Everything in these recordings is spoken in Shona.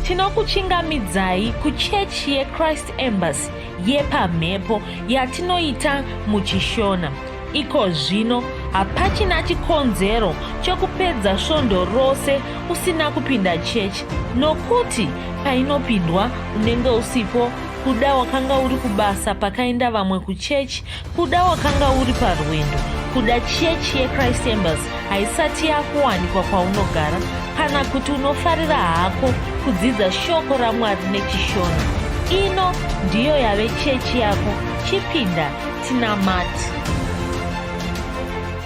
tinokuchingamidzai kuchechi yeChrist Embassy yepamhepo yatinoita muchishona. Iko zvino hapachina chikonzero chokupedza svondo rose usina kupinda chechi, nokuti painopindwa unenge usipo, kuda wakanga uri kubasa pakaenda vamwe kuchechi, kuda wakanga uri parwendo, kuda chechi yeChrist Embassy haisati yakuwanikwa kwaunogara, kana kuti unofarira hako kudzidza shoko raMwari nechishona. Ino ndiyo yave chechi yako. Chipinda tinamati.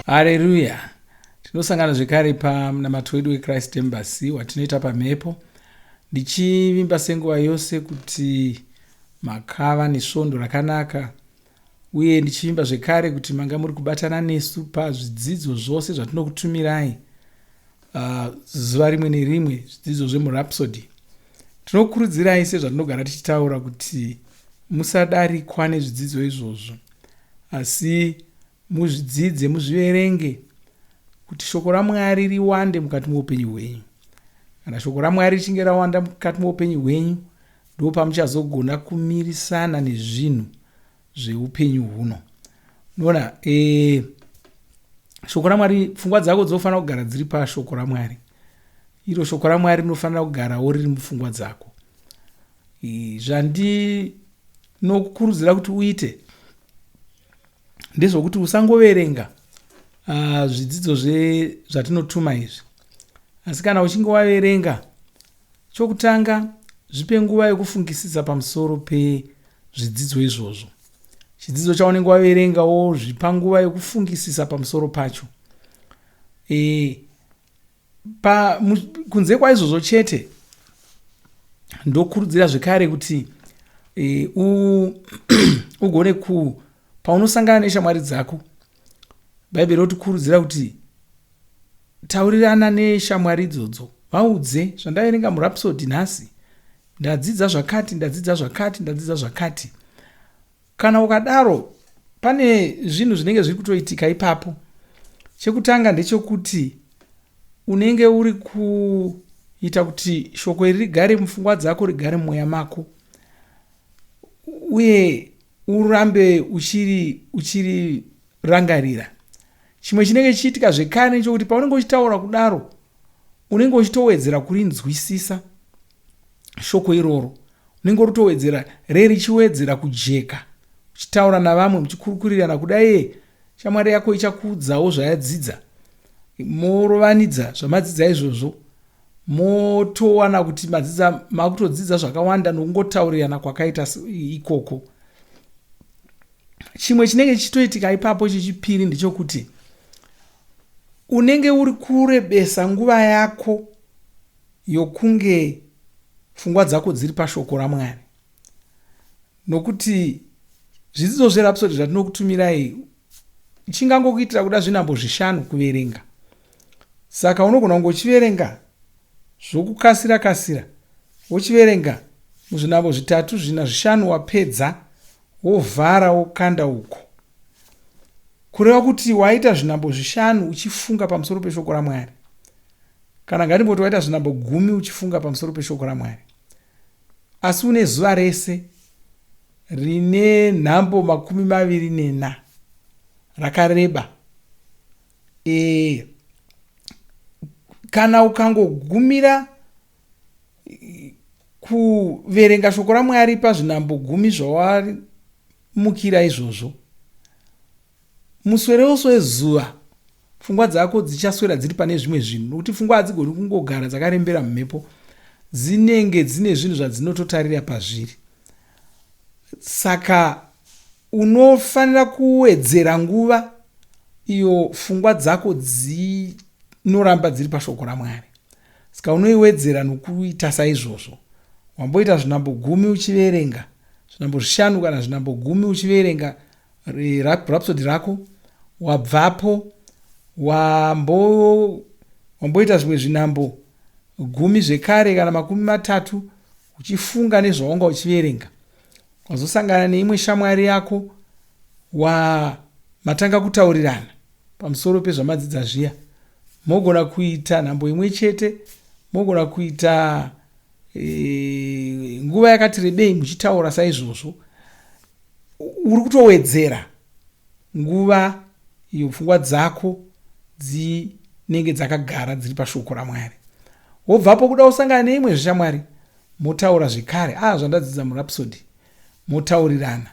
Haleluya. Tinosangana zvekare pamunamato wedu weChrist Embassy watinoita pamhepo, ndichivimba senguva yose kuti makava nesvondo rakanaka, uye ndichivimba zvekare kuti manga muri kubatana nesu pazvidzidzo zvose zvatinokutumirai zuva rimwe nerimwe, zvidzidzo zvemurapsody. Tinokurudzirai sezvatinogara tichitaura kuti musadarikwa nezvidzidzo izvozvo, asi muzvidzidze, muzviverenge, kuti shoko raMwari riwande mukati muupenyu hwenyu. Kana shoko raMwari richinge rawanda mukati muupenyu hwenyu, ndipo pamuchazogona kumirisana nezvinhu zveupenyu huno. Unoona, shoko raMwari, pfungwa dzako dzofanira kugara dziri pashoko raMwari. Iro shoko raMwari rinofanira kugarawo riri mupfungwa dzako. Zvandinokukurudzira kuti uite ndezvokuti usangoverenga zvidzidzo zvatinotuma izvi, asi kana uchinge waverenga, chokutanga zvipe nguva yokufungisisa pamusoro pezvidzidzo izvozvo. Chidzidzo chaunenge waverengawo zvipa nguva yokufungisisa pamusoro pacho. Kunze kwaizvozvo chete, ndokurudzira zvekare kuti ugone paunosangana neshamwari dzako, Bhaibheri rotikurudzira kuti taurirana neshamwari idzodzo, vaudze zvandaverenga murapsody nhasi, ndadzidza zvakati. Kana ukadaro, pane zvinhu zvinenge zviri kutoitika ipapo. Chekutanga ndechekuti unenge uri kuita kuti shoko iri rigare mupfungwa dzako, rigare mumweya mako, uye urambe uchiri rangarira. Chimwe chinenge chiitika zvekare nechekuti paunenge uchitaura kudaro, unenge uchitowedzera kurinzwisisa shoko iroro. Unenge uchitowedzera richiwedzera kujeka, uchitaura navamwe muchikurukurirana kudai shamwari yako ichakuudzawo zvayadzidza. Morovanidza zvamadzidza izvozvo, motowana kuti makutodzidza zvakawanda nokungotaurirana kwakaita ikoko. Chimwe chinenge chitoitika ipapo chechipiri ndechekuti unenge uri kurebesa nguva yako yokunge pfungwa dzako dziri pashoko raMwari. Nokuti zvidzidzo zverapsody zvatinokutumirai chingangokuitira kuda zvinhambo 5 kuverenga. Saka unogona kungochiverenga zvokukasira, wochiverenga muzvinhambo 3, 4, 5 wapedza, wovhara, wokanda uko. Kureva kuti waita zvinhambo 5 uchifunga pamusoro peshoko raMwari. Kana ngatimboti waita zvinhambo 10 uchifunga pamusoro peshoko raMwari. Asi une zuva rese rine nhambo 24 rakareba. Kana ukangogumira kuverenga shoko raMwari pazvinhambo 10 zvawamukira izvozvo, muswere wezuva pfungwa dzako dzichaswera dziri pane zvimwe zvinhu, nokuti pfungwa hadzigoni kungogara dzakarembera mumhepo, dzinenge dzine zvinhu zvadzinototarira pazviri. Saka unofanira kuwedzera nguva iyo pfungwa dzako dzinoramba dziri pashoko raMwari. Saka unoiwedzera nokuita saizvozvo. Wamboita zvinhambo 10 uchiverenga, zvinhambo 5 kana zvinhambo 10 uchiverenga rhapsody rako, wabvapo wamboita zvimwe zvinhambo 10 zvekare kana 30 uchifunga nezvawanga uchiverenga. Wazosangana neimwe shamwari yako matanga kutaurirana pamusoro pezvamadzidza zviya. Mogona kuita nhambo imwe chete, mogona kuita nguva yakati rebei muchitaura saizvozvo, uri kutowedzera nguva iyo pfungwa dzako dzinenge dzakagara dziri pashoko raMwari. Wobvapo kuda usangana neimwe zvishamwari, motaura zvekare, zvandadzidza murapsody, motaurirana.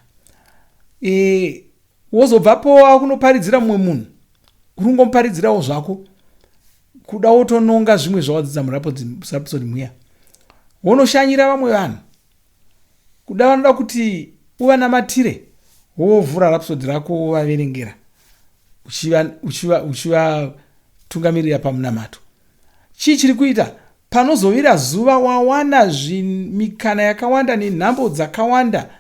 Wozobvapo wakunoparidzira mumwe munhu, uri ngomuparidzirawo zvako, kuda wotononga zvimwe zvawadzidza murapsody muya. Wonoshanyira vamwe vanhu, kuda vanoda kuti uvanamatire, wovhura rapsody rako wovaverengera, uchivatungamirira pamunamato. Chii chiri kuita? Panozovira zuva wawana mikana yakawanda nenhambo dzakawanda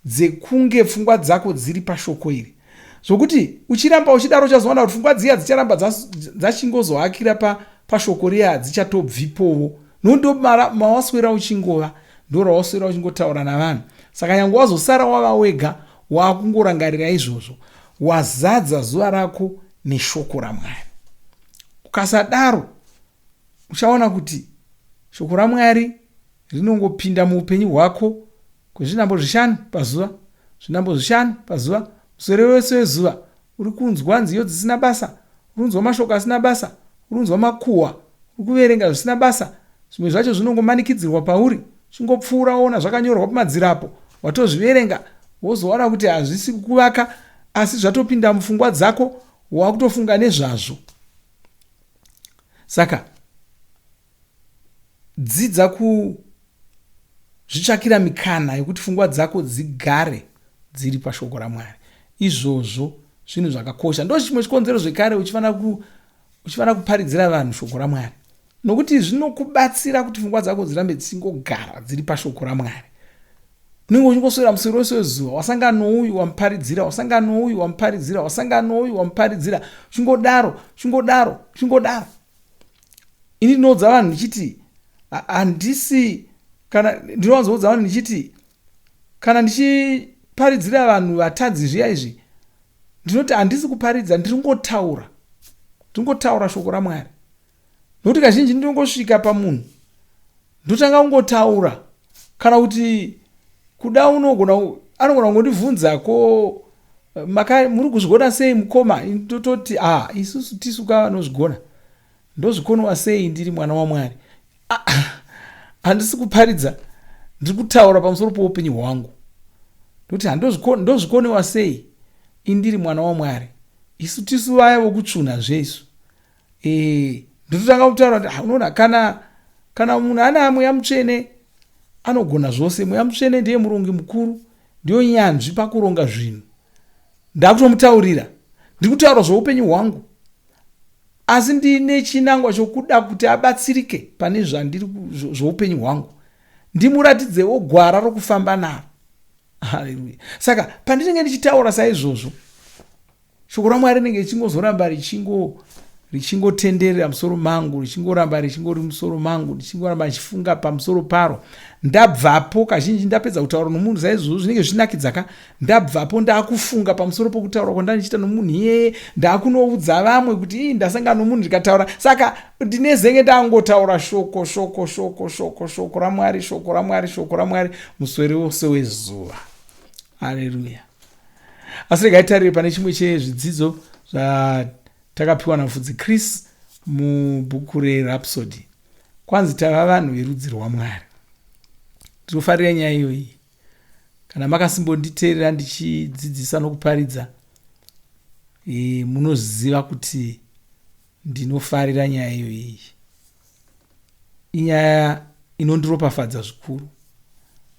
dzekunge pfungwa dzako dziri pashoko iri, zvokuti uchiramba uchidaro uchazoona kuti pfungwa dziya dzicharamba dzachingozohakira pashoko riya hadzichatobvipowo. Nondo mawaswera uchingova, ndorawaswera uchingotaura navanhu. Saka nyange wazosara wava wega, wakungorangarira izvozvo, wazadza zuva rako neshoko raMwari. Ukasadaro, uchaona kuti shoko raMwari rinongopinda muupenyu hwako kwezvinambo 5 pazuva, zvinambo 5 pazuva, muswere wese wezuva uri kunzwa nziyo dzisina basa, uri kunzwa mashoko asina basa, uri kunzwa makuhwa, uri kuverenga zvisina basa. Zvimwe zvacho zvinongomanikidzirwa pauri, chingopfuura ona zvakanyorwa pamadzirapo, watozviverenga, wozoona kuti hazvisi kukuvaka, asi zvatopinda mupfungwa dzako, wakutofunga nezvazvo. Saka dzidza kuzvitsvakira mikana yekuti pfungwa dzako dzigare dziri pashoko raMwari. Izvozvo zvinhu zvakakosha. Ndo chimwe chikonzero zvekare uchifana kuparidzira vanhu shoko raMwari, nokuti zvinokubatsira kuti pfungwa dzako dzirambe dzisingogara dziri pashoko raMwari. Unenge uchingoswera muswero wese wezuva, wasangana nouyu wamuparidzira, wasangana nouyu wamuparidzira, wasangana nouyu wamuparidzira, chingodaro. Ini ndinoudza vanhu ndichiti handisi, kana ndinoudza vanhu ndichiti kana ndichiparidzira vanhu vatadzi zviya izvi, ndinoti handisi kuparidza, ndiringotaura shoko raMwari. Nokuti kazhinji ndinongosvika pamunhu ndotanga kungotaura, kana kuti kuda anogona kungondibvunza, ko muri kuzvigona sei mukoma? Ndototi isusu tisu kavanozvigona, ndozvikonowa sei ndiri mwana waMwari? Handisi kuparidza, ndiri kutaura pamusoro poupenyu hwangu. Ndoti ndozvikonewa sei indiri mwana waMwari? Isu tisu vaya vokutsvuna zveisu. Ndototanga kutaura kuti unoona, kana munhu ana mweya mutsvene anogona zvose. Mweya mutsvene ndiye murongi mukuru, ndiyo nyanzvi pakuronga zvinhu. Ndakutomutaurira, ndiri kutaura zvoupenyu hwangu, asi ndine chinangwa chokuda kuti abatsirike pane zvoupenyu hwangu, ndimuratidzewo gwara rokufamba naro. Haleluya. Saka pandinenge ndichitaura saizvozvo, shoko raMwari rinenge richingozoramba richingotenderera musoro mangu, richingoramba richingori musoro mangu, richingoramba richifunga pamusoro paro. Ndabvapo, kazhinji ndapedza kutaura nomunhu saizvozvo zvinenge zvinakidzaka, ndabvapo ndakufunga pamusoro pokutaura kwandanichita nomunhu iyeye, ndakunoudza vamwe kuti ndasangana nomunhu ndikataura. Saka ndinezenge ndangotaura shoko raMwari muswere wose wezuva. Haleluya. Asi regai tarire pane chimwe chezvidzidzo takapiwa naMufudzi Chris mubhuku reRhapsody. Kwanzi tava vanhu verudzi rwaMwari. Tinofarira nyaya iyoyi. Kana makasimbonditeerera ndichidzidzisa nokuparidza, munoziva kuti ndinofarira nyaya iyoyi. Inyaya inondiropafadza zvikuru,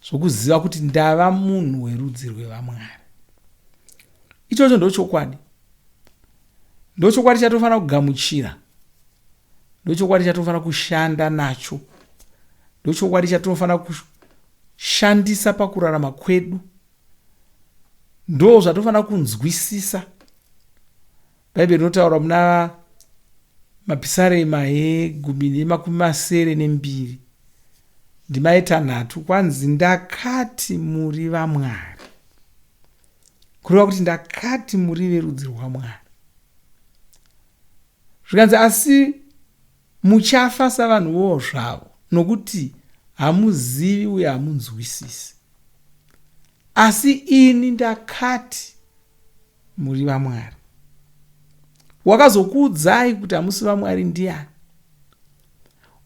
zvokuziva kuti ndava munhu werudzi rwevaMwari. Ichocho ndochokwadi. Ndochokwadi chatofana kugamuchira, ndochokwadi chatofana kushanda nacho, ndochokwadi chatofana kushandisa pakurarama kwedu, ndo zvatofana kunzwisisa. Bhaibheri rinotaura muna Mapisarema 10:22 ndima 3, kwanzi ndakati muri vaMwari, kureva kuti ndakati muri verudzi rwaMwari. Zvikanzi asi muchafa savanhuwo zvavo, nokuti hamuzivi uye hamunzwisisi. Asi ini ndakati muri vaMwari. Wakazokuudzai kuti hamusi vaMwari ndiani?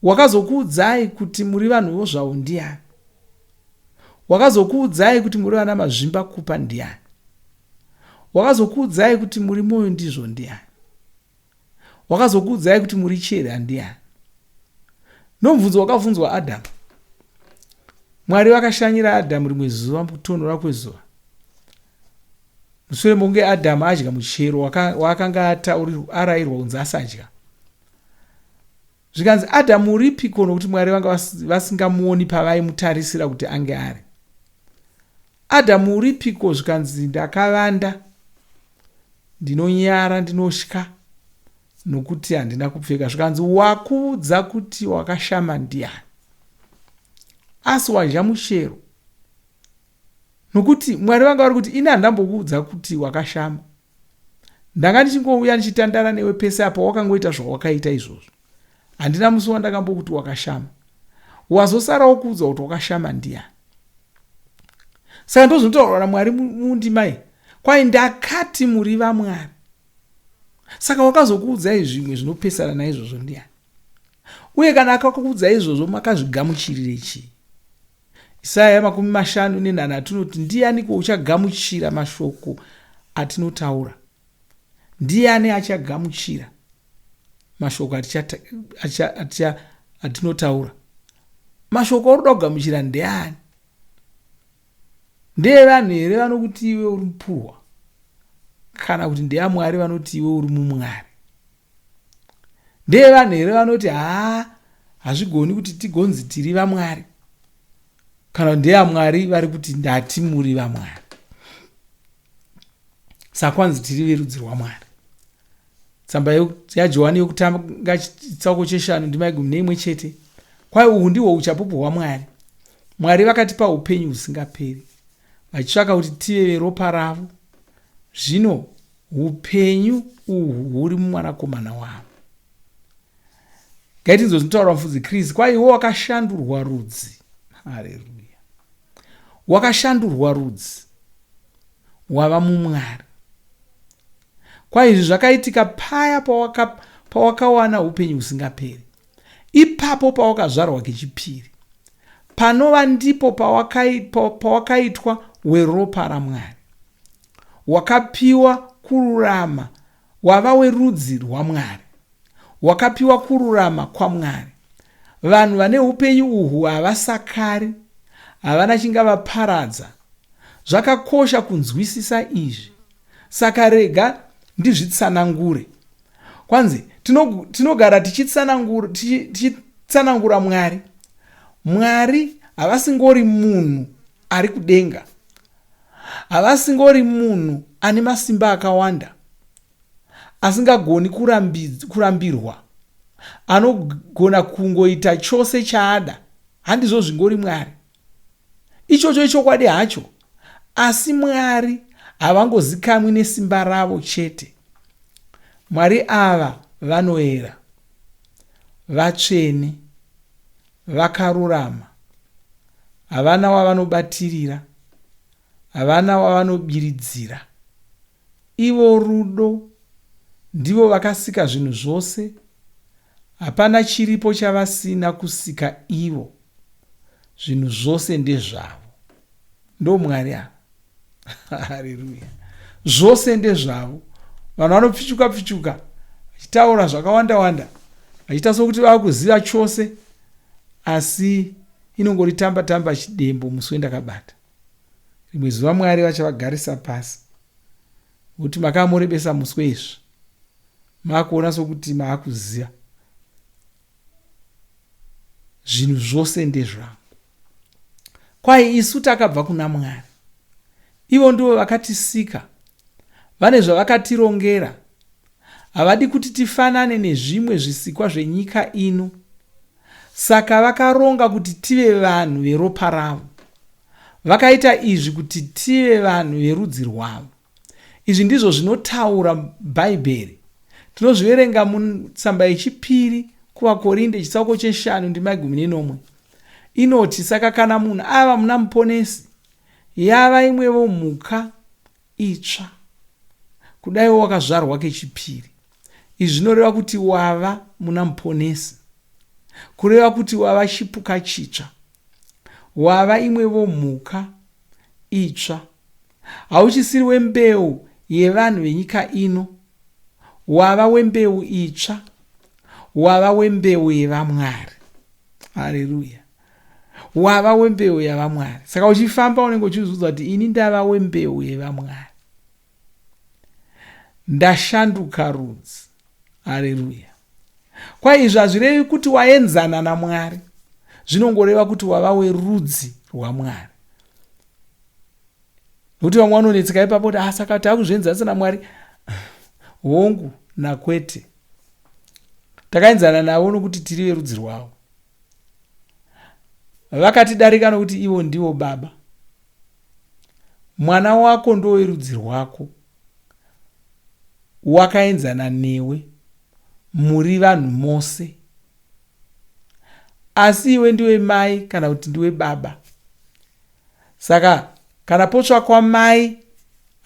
Wakazokuudzai kuti muri vanhuwo zvavo ndiani? Wakazokuudzai kuti muri vana mazvimba kupa ndiani? Wakazokuudzai kuti muri mwoyo ndizvo ndiani? Wakazokuudzai kuti muri chera ndiani? Nomubvunzo wakabvunzwa Adhamu. Mwari vakashanyira Adhamu rimwe zuva mukutonhora kwezuva. Mushure mokunge Adhamu adya muchero waakanga arayirwa kunzi asadya. Zvikanzi Adhamu uripiko, nokuti Mwari vanga vasingamuoni pavaimutarisira kuti ange ari. Adhamu uripiko? Zvikanzi ndakavanda, ndinonyara, ndinosha, nokuti handina kupfeka. Zvikanzi wakuudza kuti wakashama ndiani? Asi wadya muchero. Nokuti Mwari vanga vari kuti ini handambokuudza kuti wakashama. Ndanga ndichingouya ndichitandara newe pese apa wakangoita zvawakaita izvozvo. Handina musi wandakambokuti wakashama. Wazosarawo kuudza kuti wakashama ndiani? Saka ndozvinotaurwa naMwari mundima iyi. Kwai ndakati muri vaMwari. Saka wakazokuudzai zvimwe zvinopesana naizvozvo ndiani? Uye kana akakuudzai izvozvo makazvigamuchirire chii? Isaya 50:8 tunoti, ndianiko uchagamuchira mashoko atinotaura? Ndiani achagamuchira mashoko atinotaura? Mashoko aruda kugamuchira ndeani? Ndeevanhu here vanokuti iwe uri mupurwa? Kana kuti ndeyaMwari vanoti iwe uri muMwari? Ndeevanhu here vanoti hazvigoni kuti tigonzi tiri vaMwari? Kana ndeyaMwari vari kuti ndati muri vaMwari? Saka kwanzi tiri verudzi rwaMwari. Tsamba yaJohani yokutanga chitsauko 5:1 kwai uhu ndihwo uchapupu hwaMwari. Mwari vakatipa upenyu husingaperi, vachitsvaka kuti tive veropa ravo. Zvino upenyu uhu huri mumwanakomana wavo. Ngaitinzwe zvinotaura mufudzi Kristu. Kwai iwo wakashandurwa rudzi. Haleluya. Wakashandurwa rudzi wava muMwari. Kwai izvi zvakaitika paya pawakawana upenyu husingaperi. Ipapo pawakazvarwa kechipiri. Panova ndipo pawakaitwa weropa raMwari. Wakapiwa kururama, wava werudzi rwaMwari. Wakapiwa kururama kwaMwari. Vanhu vane upenyu uhu havasakari, havana chingavaparadza. Zvakakosha kunzwisisa izvi. Saka rega ndizvitsanangure. Kwanzi tinogara tichitsanangura Mwari. Mwari havasingori munhu ari kudenga. Havasingori munhu ane masimba akawanda, asingagoni kurambirwa, anogona kungoita chose chaada. Handizvo zvingori Mwari. Ichocho ichokwadi hacho. Asi Mwari havangozikamwi nesimba ravo chete. Mwari ava vanoera, vatsvene, vakarurama, havana wavanobatirira, havana wavanobiridzira. Ivo rudo, ndivo vakasika zvinhu zvose. Hapana chiripo chavasina kusika ivo. Zvinhu zvose ndezvavo. Ndo Mwari ava. Haleluya. Zvose ndezvavo. Vanhu vanopfichuka vachitaura zvakawanda, vachiita sokuti vava kuziva chose, asi inongori tamba chidembo musi wendakabata. Rimwe zuva Mwari vachavagarisa pasi, kuti makamurebesa musi weizvi, maakuona sokuti maakuziva. Zvinhu zvose ndezvavo. Kwai isu takabva kuna Mwari. Ivo ndivo vakatisika, vane zvavakatirongera. Havadi kuti tifanane nezvimwe zvisikwa zvenyika ino. Saka vakaronga kuti tive vanhu veropa ravo. Vakaita izvi kuti tive vanhu verudzi rwavo. Izvi ndizvo zvinotaura Bhaibheri. Tinozviverenga mutsamba yechipiri kuvaKorinde chitsauko 5:11. inoti saka kana munhu ava muna muponesi, yava imwevo mhuka itsva, kudaiwo wakazvarwa kechipiri. Izvi zvinoreva kuti wava muna muponesi, kureva kuti wava chipuka chitsva, wava imwevo mhuka itsva. Hauchisiri wembeu yevanhu venyika ino, wava wembeu itsva, wava wembeu yevamwari. Haleluya! Wava wembeu yevamwari. Saka uchifamba unenge uchizudza kuti ini ndava wembeu yevamwari, ndashanduka rudzi. Haleluya! Kwaizvo hazvirevi kuti waenzana naMwari, zvinongoreva kuti wava werudzi rwaMwari. Nokuti vamwe vanonetseka ipapo kuti saka takuzvienzanisa naMwari. Hongu nakwete, takaenzana navo nokuti tiri verudzi rwavo. Vakatidarika nokuti ivo ndivo baba. Mwana wako ndo werudzi rwako, wakaenzana newe, muri vanhu mose. Asi iwe ndiwe mai kana kuti ndiwe baba. Saka kana potsvakwa mai,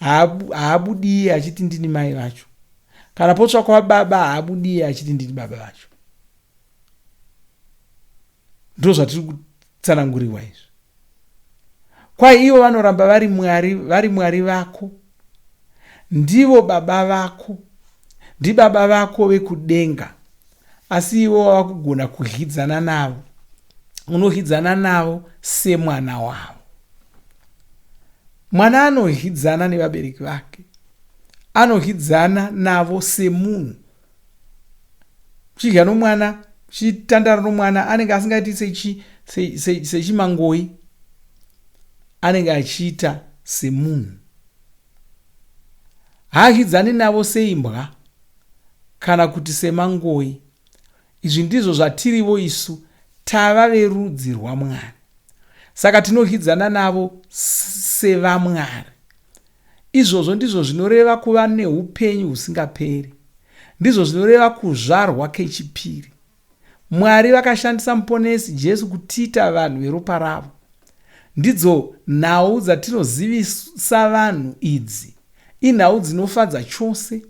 haabudi achiti ndini mai vacho. Kana potsvakwa baba, haabudi achiti ndini baba vacho. Ndo zvatiri kutsananguriwa izvi. Kwai ivo vanoramba vari mwari vako, ndivo baba vako, ndibaba vako vekudenga. Asi ivo wava kugona kudyidzana navo, unodyidzana navo semwana wavo. Mwana anodyidzana nevabereki vake, anodyidzana navo semunhu. Uchidya nomwana, uchitandara nomwana, anenge asingaiti sechimangoi, anenge achiita semunhu. Haadyidzani navo seimbwa kana kuti semangoi. Izvi ndizvo zvatirivo isu, tava verudzi rwaMwari. Saka tinodyidzana navo sevamwari. Izvozvo ndizvo zvinoreva kuva neupenyu husingaperi. Ndizvo zvinoreva kuzvarwa kechipiri. Mwari vakashandisa muponesi Jesu kutiita vanhu veropa ravo. Ndidzo nhau dzatinozivisa vanhu idzi. Inhau dzinofadza chose.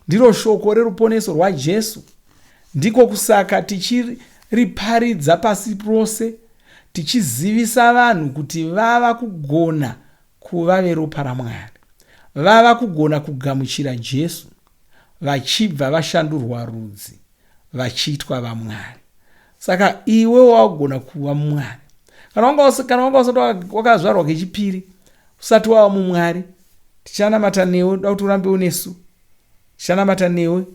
Ndiro shoko reruponeso rwaJesu. Ndiko kusaka tichiriparidza pasi rose, tichizivisa vanhu kuti vava kugona kuva veropa raMwari. Vava kugona kugamuchira Jesu, vachibva vashandurwa rudzi, vachiitwa vaMwari. Saka iwe wagona kuva muMwari. Kana wanga usati wakazvarwa kechipiri, usati wava muMwari, tichanamata newe, da kuti urambe unesu. Tichanamata newe,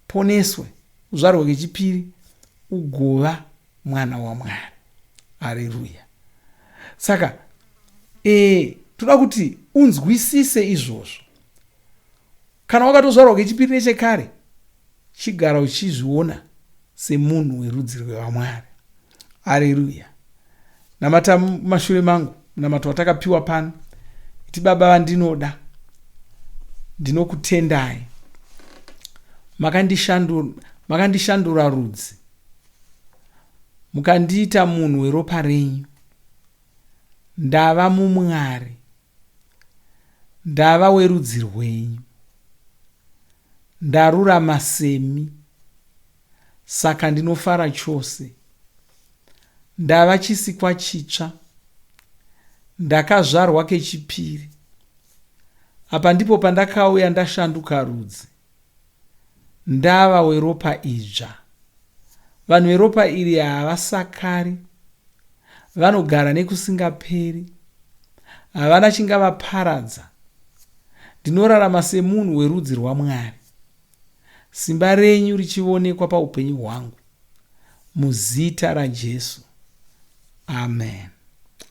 poneswe, uzvarwe kechipiri, ugova mwana waMwari. Haleluya! Saka toda kuti unzwisise izvozvo. Kana wakatozvarwa kechipiri nechekare, chigara uchizviona semunhu werudzi rwaMwari. Haleluya! Namata mashure mangu, namato watakapiwa pano, iti Baba vandinoda, ndinokutendai. Makandishandura rudzi, mukandiita munhu weropa renyu. Ndava muMwari, ndava werudzi rwenyu, ndarurama semi. Saka ndinofara chose. Ndava chisikwa chitsva, ndakazvarwa kechipiri. Apa ndipo pandakauya ndashanduka rudzi, ndava weropa idzva. Vanhu veropa iri havasakari, vanogara nekusingaperi, havana chingavaparadza. Ndinorarama semunhu werudzi rwaMwari, simba renyu richionekwa paupenyu hwangu, muzita raJesu. Amen.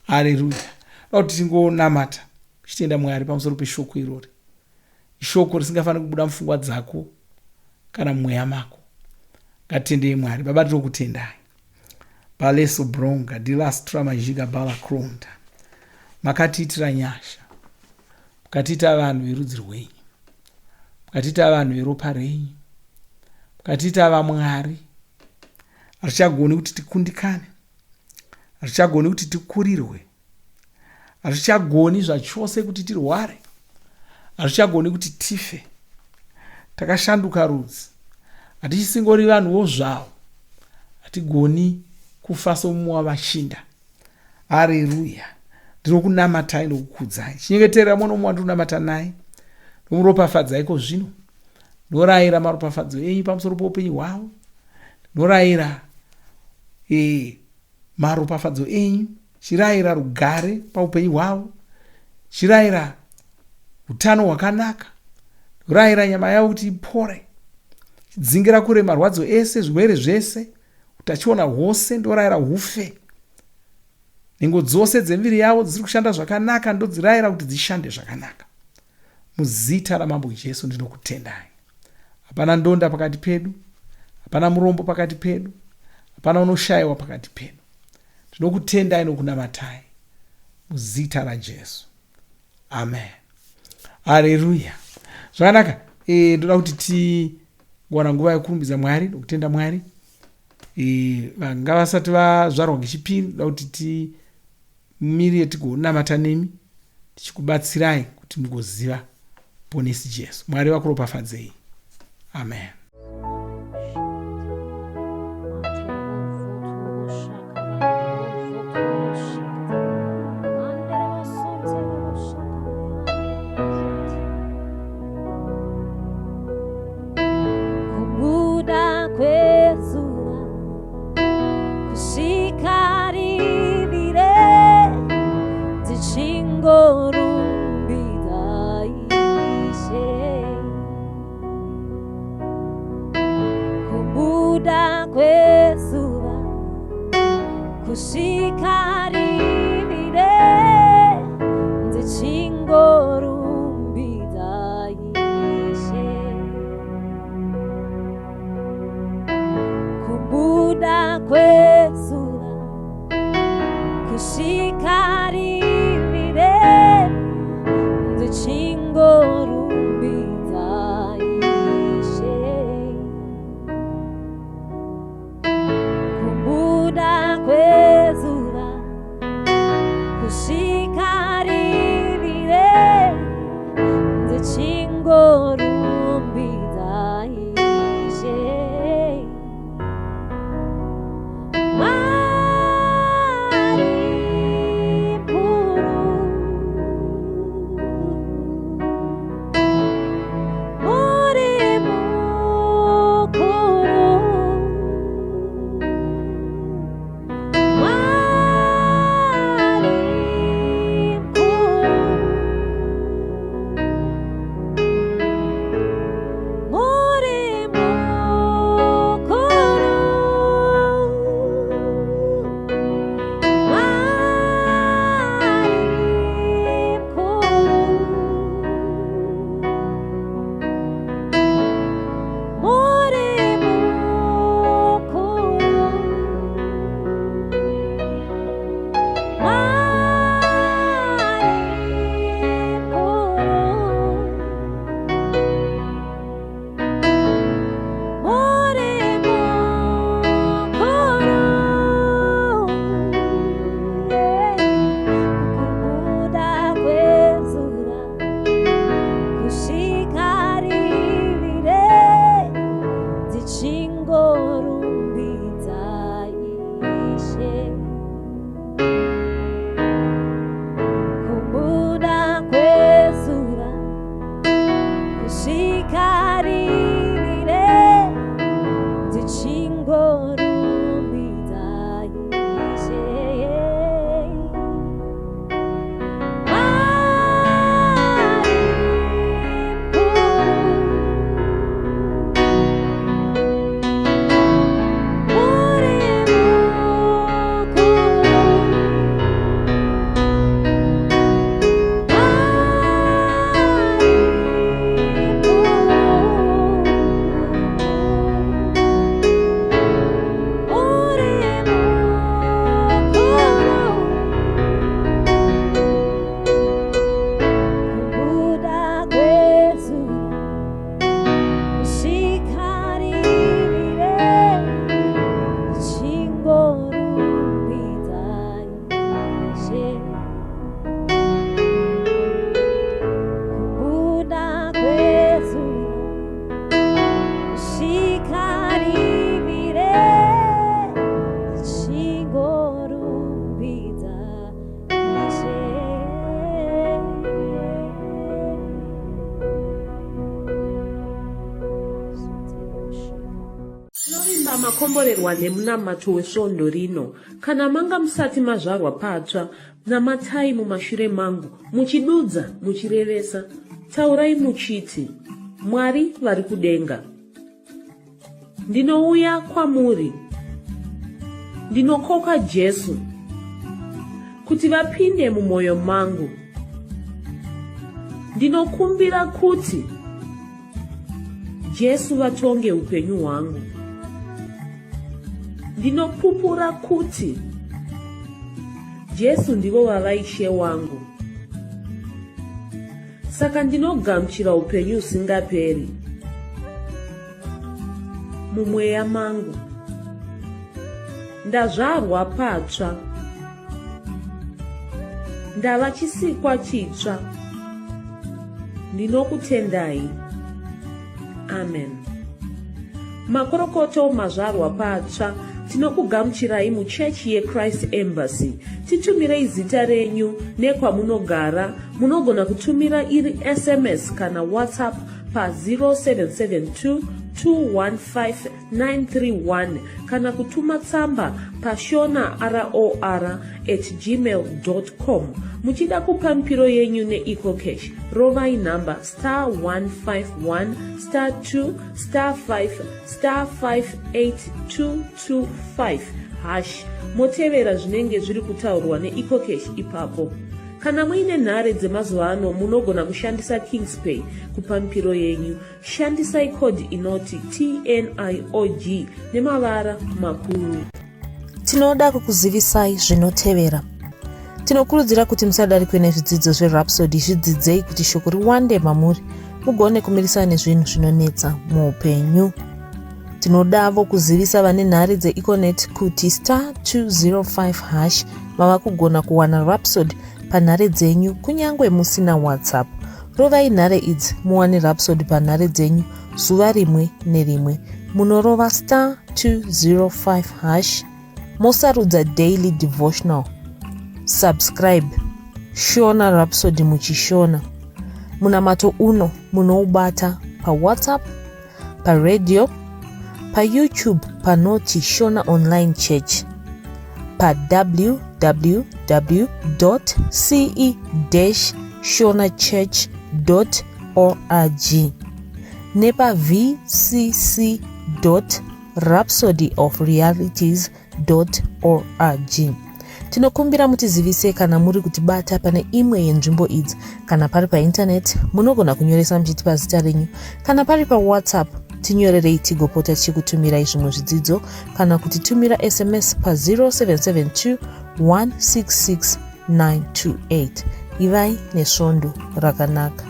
Haleluya! Kuti tingonamata tichitenda Mwari pamusoro peshoko irori. Ishoko risingafaniri kubuda mupfungwa dzako kana mumweya mako. Ngatitendei Mwari. Baba, tinokutendai. Baleso bronga dilastra majiga bala kronda. Makatiitira nyasha, mukatiita vanhu verudzi rwenyu, mukatiita vanhu veropa renyu, mukatiita vaMwari. Hatichagoni kuti tikundikane, Hatichagoni kuti tikurirwe. Hatichagoni zvachose kuti tirware. Hatichagoni kuti tife. Takashanduka rudzi. Hatichisingori vanhuwo zvavo. Hatigoni kufa somumwe wavashinda. Haleluya. Ndinokunamatai nokukudzai. Chinyengeterera muno wandinonamata naye. Nomuropafadzai iko zvino. Ndorayira maropafadzo enyu pamusoro poupenyu hwavo. Ndorayira maropafadzo enyu. Chirayira rugare paupenyu hwavo. Chirayira utano hwakanaka. Ndorayira nyama yavo kuti ipore. Chidzingira kure marwadzo ese, zvirwere zvese, utachiona hwose. Ndorayira hufe. Nhengo dzose dzemiviri yavo dziri kushanda zvakanaka, ndodzirayira kuti dzishande zvakanaka. Muzita ramambo Jesu ndinokutendai. Hapana ndonda pakati pedu, hapana murombo pakati pedu, hapana unoshayiwa pakati pedu. Ndinokutendai nokunamatai muzita raJesu. Amen. Haleluya. Zvakanaka. Ndoda kuti tiwana nguva yekurumbidza Mwari nokutenda Mwari. Vanga vasati vazvarwa ngechipiri, ndoda kuti timirire tigonamata nemi tichikubatsirai kuti mugoziva ponesi Jesu. Mwari vakuropafadzei. Amen. makomborerwa nemunamato wesvondo rino, kana manga musati mazvarwa patsva, namatai mumashure mangu, muchidudza, muchirevesa, taurai muchiti, Mwari vari kudenga, ndinouya kwamuri, ndinokoka Jesu kuti vapinde mumwoyo mangu, ndinokumbira kuti Jesu vatonge upenyu hwangu, ndinopupura kuti Jesu ndivo vavaishe wangu. Saka ndinogamuchira upenyu usingaperi mumweya mangu. Ndazvarwa patsva, ndava chisikwa chitsva. Ndinokutendai. Amen. Makorokoto mazvarwa patsva, tinokugamuchirai muchechi yeChrist Embassy. Titumirei zita renyu nekwamunogara. Munogona kutumira iri SMS kana WhatsApp pa 0772 215 kana kutuma tsamba pa shonaror@gmail.com. Muchida kupa mpiro yenyu neEcoCash, rovai namba *151*2*5*58225# motevera zvinenge zviri kutaurwa neEcoCash ipapo. Kana muine nhare dzemazuva ano, munogona kushandisa KingsPay kupa mpiro yenyu. Shandisai kodhi inoti TNIOG nemavara makuru. Tinoda kukuzivisai zvinotevera. Tinokurudzira kuti musadarikwe nezvidzidzo zveRhapsody. Zvidzidzei kuti shoko riwande mamuri, mugone kumirisana nezvinhu zvinonetsa muupenyu. Tinodavo kuzivisa vane nhare dzeEconet kuti *205# vava kugona kuwana Rhapsody panhare dzenyu kunyangwe musina WhatsApp. Rovai nhare idzi muwane Rhapsody panhare dzenyu zuva rimwe nerimwe. Munorova *205#, mosarudza daily devotional. Subscribe Shona Rhapsody muchishona. Munamato uno munoubata pa WhatsApp, pa radio, pa YouTube panoti Shona Online Church, pa www.ce-shonachurch.org, nepa vcc.rhapsodyofrealities.org. Tinokumbira mutizivise kana muri kutibata pane imwe yenzvimbo idzi. Kana pari painternet, munogona kunyoresa muchitipa zita renyu. Kana pari pa WhatsApp, tinyorerei tigopota tichikutumirai zvimwe zvidzidzo, kana kutitumira SMS pa 0772 166 928. Ivai nesvondo rakanaka.